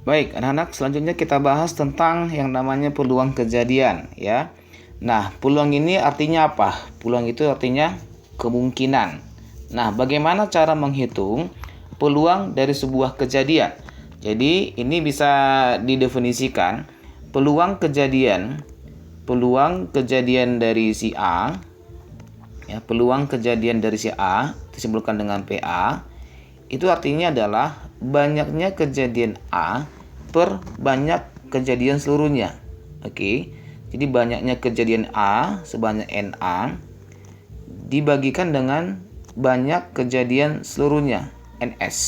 Baik, anak-anak, selanjutnya kita bahas tentang yang namanya peluang kejadian, ya. Nah, peluang ini artinya apa? Peluang itu artinya kemungkinan. Nah, bagaimana cara menghitung peluang dari sebuah kejadian? Jadi, ini bisa didefinisikan peluang kejadian dari si A, ya, peluang kejadian dari si A disebutkan dengan PA. Itu artinya adalah banyaknya kejadian A per banyak kejadian seluruhnya. Oke. Jadi banyaknya kejadian A sebanyak NA dibagikan dengan banyak kejadian seluruhnya NS.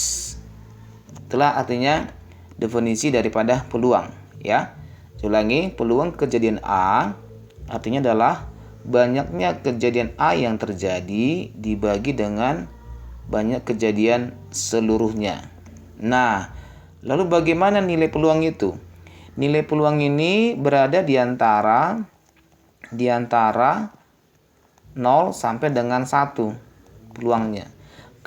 Itulah artinya definisi daripada peluang, ya. Ulangi, peluang kejadian A artinya adalah banyaknya kejadian A yang terjadi dibagi dengan banyak kejadian seluruhnya. Nah, lalu bagaimana nilai peluang itu? Nilai peluang ini berada di antara 0 sampai dengan 1 peluangnya.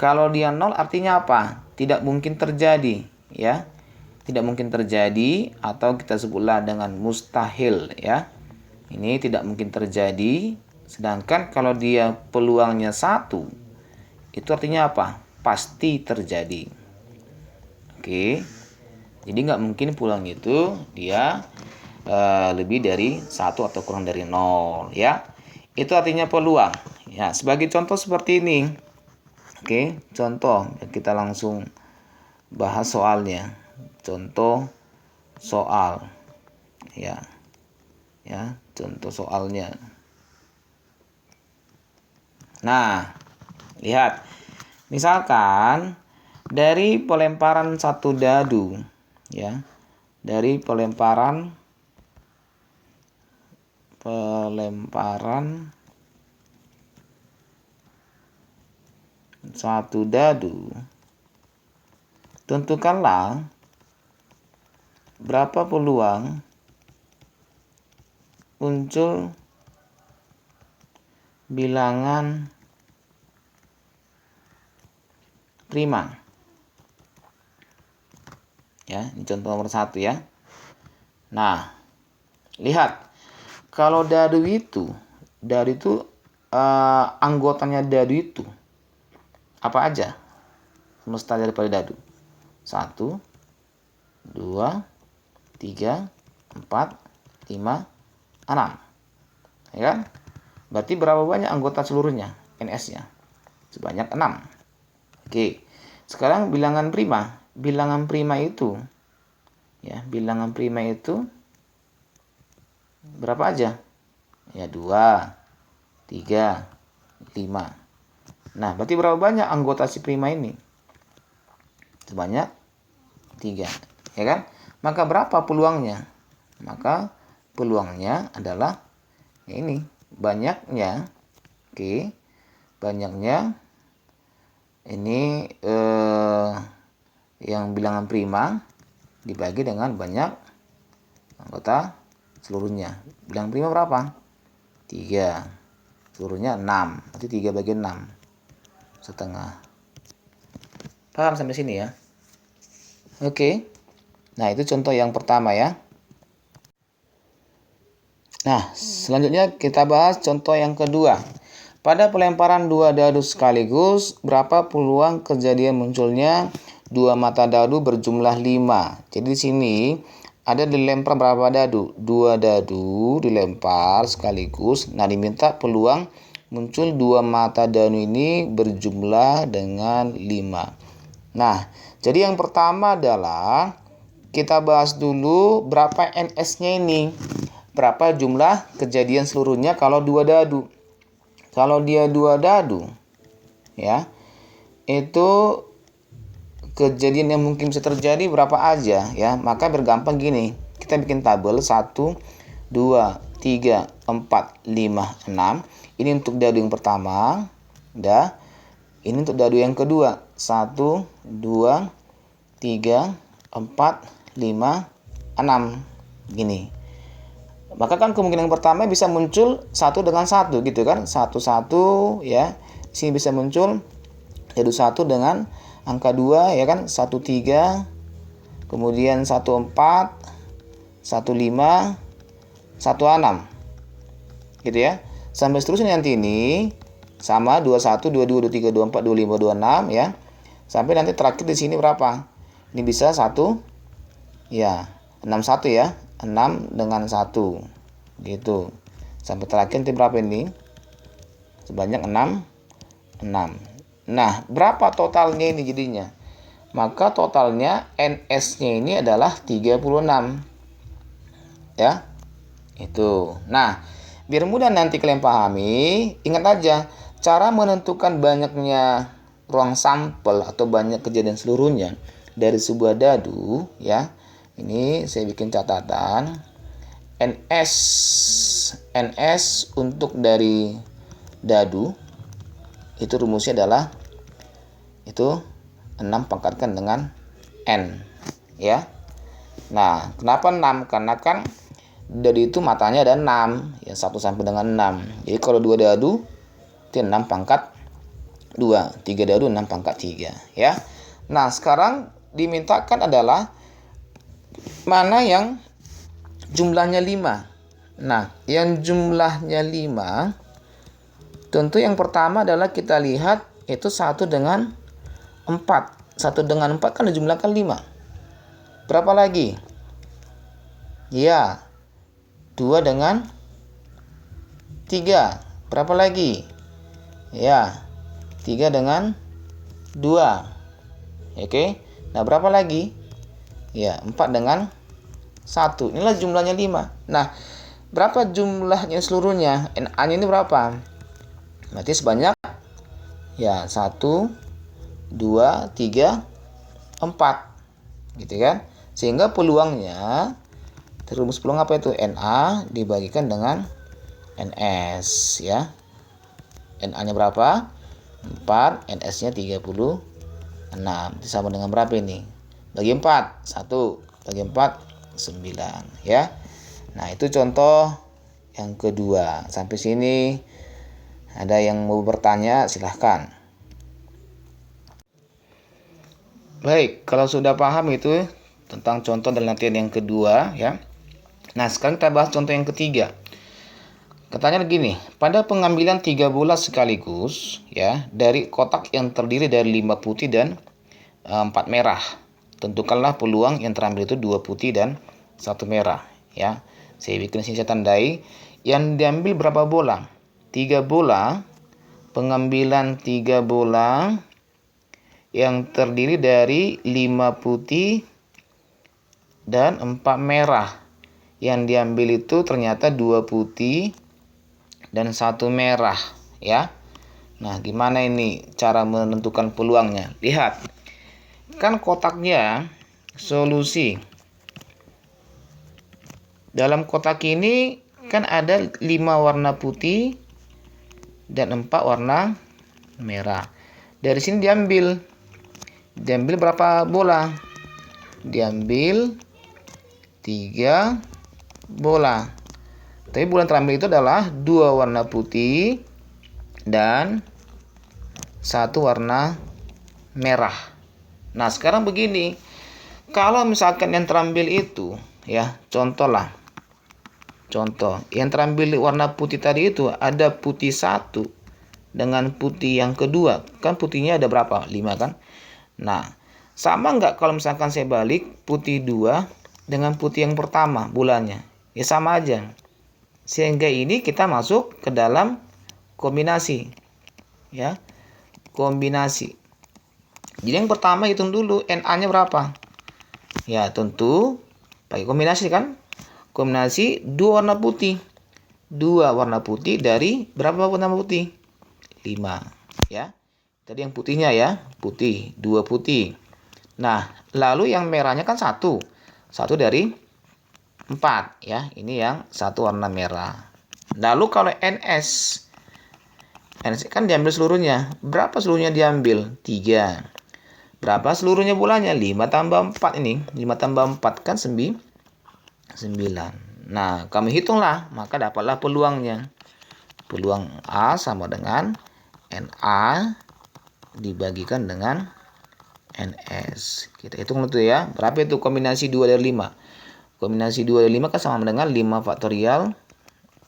Kalau dia 0 artinya apa? Tidak mungkin terjadi, ya. Tidak mungkin terjadi atau kita sebutlah dengan mustahil, ya. Ini tidak mungkin terjadi. Sedangkan kalau dia peluangnya 1, itu artinya apa? Pasti terjadi. Oke. Jadi nggak mungkin peluang itu dia lebih dari 1 atau kurang dari 0, ya. Itu artinya peluang. Ya, sebagai contoh seperti ini. Oke, contoh kita langsung bahas soalnya. Contoh soal. Ya. Ya, contoh soalnya. Nah, lihat. Misalkan dari pelemparan satu dadu, ya. Dari pelemparan satu dadu, tentukanlah berapa peluang muncul bilangan prima. Ya, ini contoh nomor 1, ya. Nah, lihat. Kalau dadu itu anggotanya dadu itu apa aja? Semesta daripada dadu. 1, 2, 3, 4, 5, 6. Ya kan? Berarti berapa banyak anggota seluruhnya? NS-nya. Sebanyak 6. Oke. Sekarang bilangan prima. Bilangan prima itu, ya, bilangan prima itu berapa aja? Ya, 2, 3, 5. Nah, berarti berapa banyak anggota si prima ini? Sebanyak 3, ya kan? Maka berapa peluangnya? Maka peluangnya adalah ini, banyaknya. Oke. Banyaknya ini yang bilangan prima dibagi dengan banyak anggota seluruhnya. Bilangan prima berapa? 3. Seluruhnya 6. Berarti 3 bagi 6. Setengah. Paham sampai sini, ya? Oke. Nah, itu contoh yang pertama, ya. Nah, selanjutnya kita bahas contoh yang kedua. Pada pelemparan 2 dadu sekaligus, berapa peluang kejadian munculnya 2 mata dadu berjumlah 5. Jadi di sini ada dilempar berapa dadu? 2 dadu dilempar sekaligus. Nah, diminta peluang muncul 2 mata dadu ini berjumlah dengan 5. Nah, jadi yang pertama adalah kita bahas dulu berapa NS-nya ini. Berapa jumlah kejadian seluruhnya kalau 2 dadu. Kalau dia 2 dadu, ya, itu kejadian yang mungkin bisa terjadi berapa aja, ya. Maka bergampang gini, kita bikin tabel 1, 2, 3, 4, 5, 6. Ini untuk dadu yang pertama, dah. Ini untuk dadu yang kedua, 1, 2, 3, 4, 5, 6. Gini. Maka kan kemungkinan pertama bisa muncul 1 dengan 1 gitu kan. 1, 1, ya. Sini bisa muncul dadu 1 dengan angka 2, ya kan. 1, 3, kemudian 14, 15, 16. Gitu ya. Sampai seterusnya nanti ini sama 21, 22, 23, 24, 25, 26 ya. Sampai nanti terakhir di sini berapa? Ini bisa 1 ya, 61 ya. 6 dengan 1. Gitu. Sampai terakhir nanti berapa ini? Sebanyak 6. Nah, berapa totalnya ini jadinya? Maka totalnya NS-nya ini adalah 36. Ya. Itu. Nah, biar mudah nanti kalian pahami, ingat aja cara menentukan banyaknya ruang sampel atau banyak kejadian seluruhnya dari sebuah dadu ya. Ini saya bikin catatan. NS untuk dari dadu itu rumusnya adalah itu 6 pangkatkan dengan N ya. Nah, kenapa 6? Karena kan dadu itu matanya ada 6 ya, 1 sampai dengan 6. Jadi kalau 2 dadu itu 6 pangkat 2, 3 dadu 6 pangkat 3 ya. Nah, sekarang dimintakan adalah mana yang jumlahnya 5. Nah, yang jumlahnya 5 tentu yang pertama adalah kita lihat itu 1 dengan 4. 1 dengan 4 kan dijumlahkan 5. Berapa lagi? Ya, 2 dengan 3. Berapa lagi? Ya, 3 dengan 2. Oke. Nah, berapa lagi? Ya, 4 dengan 1. Inilah jumlahnya 5. Nah, berapa jumlahnya seluruhnya? NA-nya ini berapa? Berarti sebanyak ya 1, 2, 3, 4. Gitu kan? Sehingga peluangnya, rumus peluang apa itu? NA dibagikan dengan NS ya. NA-nya berapa? 4, NS-nya 36. Itu sama dengan berapa ini? Bagi 4, 1. Bagi 4, 9 ya. Nah, itu contoh yang kedua. Sampai sini ada yang mau bertanya, silahkan. Baik, kalau sudah paham itu tentang contoh dan latihan yang kedua ya. Nah, sekarang kita bahas contoh yang ketiga. Katanya begini, pada pengambilan 3 bola sekaligus ya dari kotak yang terdiri dari 5 putih dan 4 merah. Tentukanlah peluang yang terambil itu 2 putih dan 1 merah ya. Saya bikin sini saya tandai. Yang diambil berapa bola? 3 bola. Pengambilan 3 bola yang terdiri dari 5 putih dan 4 merah. Yang diambil itu ternyata 2 putih dan 1 merah ya. Nah, gimana ini cara menentukan peluangnya? Lihat. Kan kotaknya solusi. Dalam kotak ini kan ada 5 warna putih dan 4 warna merah. Dari sini diambil berapa bola? Diambil 3 bola. Tapi bola yang terambil itu adalah 2 warna putih dan 1 warna merah. Nah, sekarang begini. Kalau misalkan yang terambil itu ya, Contoh, yang terambil warna putih tadi itu ada putih 1 dengan putih yang kedua. Kan putihnya ada berapa? 5 kan? Nah, sama nggak kalau misalkan saya balik putih 2 dengan putih yang pertama bulannya? Ya sama aja. Sehingga ini kita masuk ke dalam kombinasi. Ya, kombinasi. Jadi yang pertama hitung dulu NA-nya berapa? Ya, tentu pakai kombinasi kan? Kombinasi 2 warna putih. 2 warna putih dari berapa warna putih? 5 ya. Tadi yang putihnya ya, putih, 2 putih. Nah, lalu yang merahnya kan 1. 1 dari 4 ya. Ini yang 1 warna merah. Lalu kalau NS kan diambil seluruhnya. Berapa seluruhnya diambil? 3. Berapa seluruhnya bulannya? 5 tambah 4 ini. 5 tambah 4 kan 9. Nah, kami hitunglah, maka dapatlah peluangnya. Peluang A sama dengan NA dibagikan dengan NS. Kita hitung dulu ya. Berapa itu kombinasi 2 dari 5? Kombinasi 2 dari 5 kan sama dengan 5 faktorial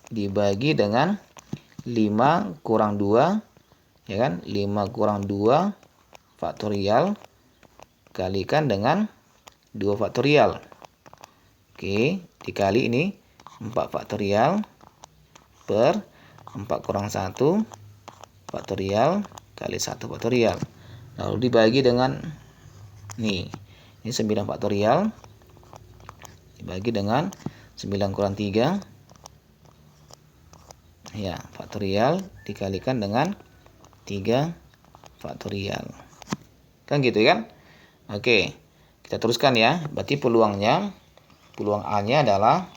dibagi dengan 5 kurang 2, ya kan? 5 kurang 2 faktorial kalikan dengan 2 faktorial. Oke, dikali ini 4 faktorial per 4 kurang 1 faktorial kali 1 faktorial. Lalu dibagi dengan ini 9 faktorial dibagi dengan 9 kurang 3 ya faktorial dikalikan dengan 3 faktorial. Kan gitu kan? Oke, kita teruskan ya. Berarti peluang A-nya adalah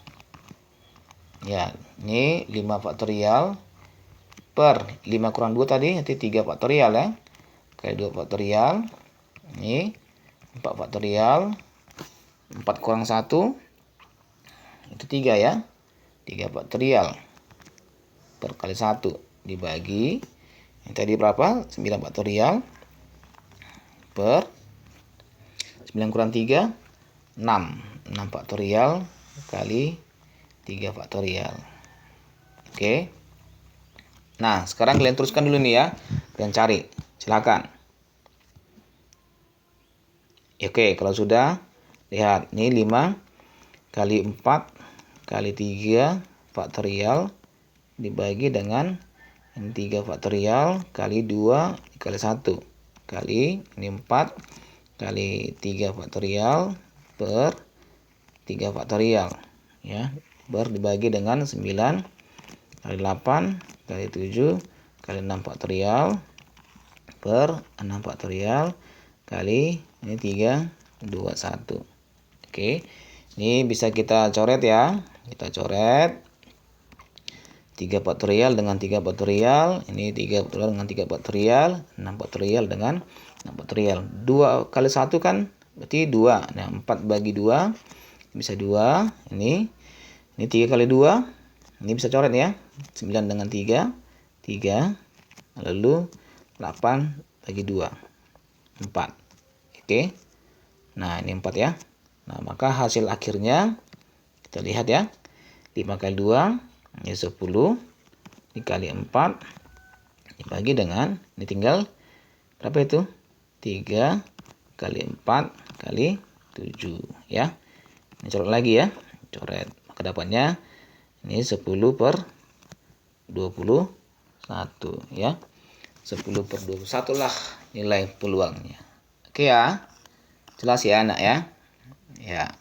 ya, ini 5 faktorial per 5 kurang 2 tadi, nanti 3 faktorial ya. Kali 2 faktorial. Ini 4 faktorial. 4 kurang 1 itu 3 ya. 3 faktorial per kali 1 dibagi yang tadi berapa? 9 faktorial per 9 kurang 3 6 faktorial kali 3 faktorial. Oke. Nah, sekarang kalian teruskan dulu nih ya. Kalian cari. Silakan. Oke, kalau sudah, lihat. Ini 5 kali 4 kali 3 faktorial dibagi dengan 3 faktorial kali 2 kali 1 kali ini 4 kali 3 faktorial per 3 faktorial ya, dibagi dengan 9 kali 8 kali 7 kali 6 faktorial per 6 faktorial kali ini 3 2 1. Oke. Ini bisa kita coret ya. Kita coret 3 faktorial dengan 3 faktorial, ini 3 faktorial dengan 3 faktorial, 6 faktorial dengan 6 faktorial. 2 kali 1 kan berarti 2. Nah, 4 bagi 2 bisa 2. Ini 3 kali 2. Ini bisa coret ya. 9 dengan 3, 3. Lalu 8 bagi 2, 4. Oke. Nah, ini 4 ya. Nah, maka hasil akhirnya kita lihat ya. 5 kali 2 ini 10 dikali 4 dibagi dengan ini tinggal berapa itu? 3 kali 4 kali 7 ya. Ini coret lagi ya. Coret. Maka dapatnya ini 10 per 21 ya. 10 per 21 lah nilai peluangnya. Oke ya. Jelas ya anak ya. Ya.